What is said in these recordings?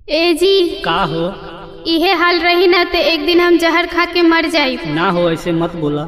ए जी, का हो? इहे हाल रही ना ते एक दिन हम जहर खा के मर जाई। ना हो, ऐसे मत बोला।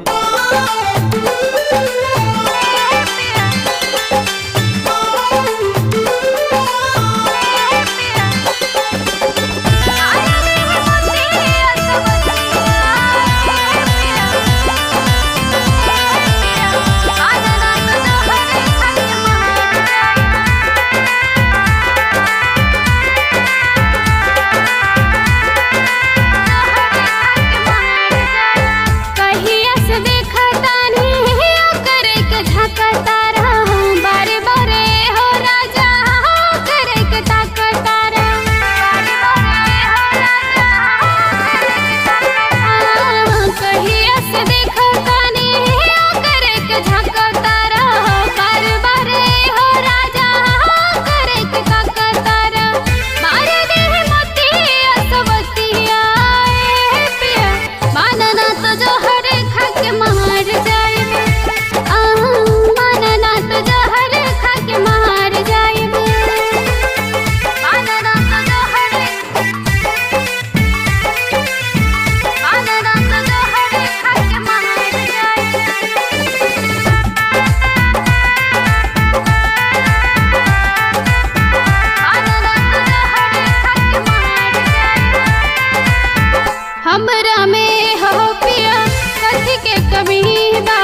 हमरा में हो पिया कथी के कमी बा,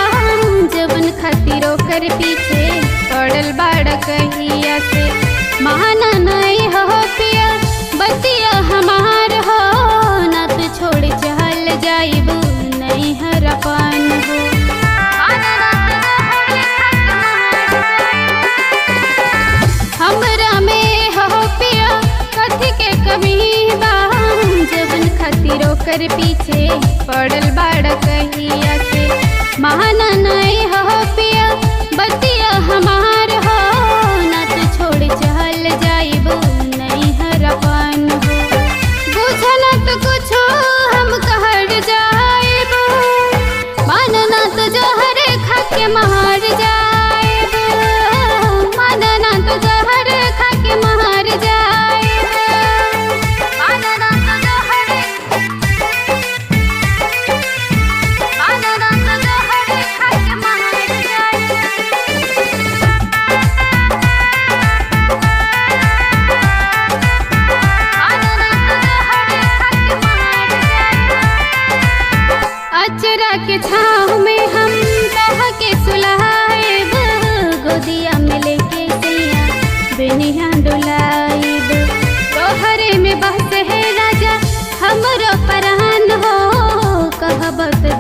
जवन खातिर ओकर पीछे पड़ल बाड़ कहिया से। माना नहीं हो पिया बतिया हमार हो, ना तो छोड़ चल जाइबू नहीं हरपन हो। हमरा में हो पिया कथी के कमी बा, जवन खातिर ओकर पीछे पड़ल बाड़ कहिया से। माना नहीं हो पिया बतिया हमार हो, ना तो छोड़ चल जाइबू नहीं हरपन हो। बुझना तो कुछ हम कहर जाइबू, मानना तो जहर खा के मार जाइबू, मानना तो जहर खा के मार जाइबू, मानना तो जहर, मानना तो जहर खा के मार जाइबू। अचरा के छाँव में हम कह के सुलाइब, गोदिया में लेके सैया बेनिया डुलाइब। तोहरे में बस है राजा हमरो परान हो, कहब तो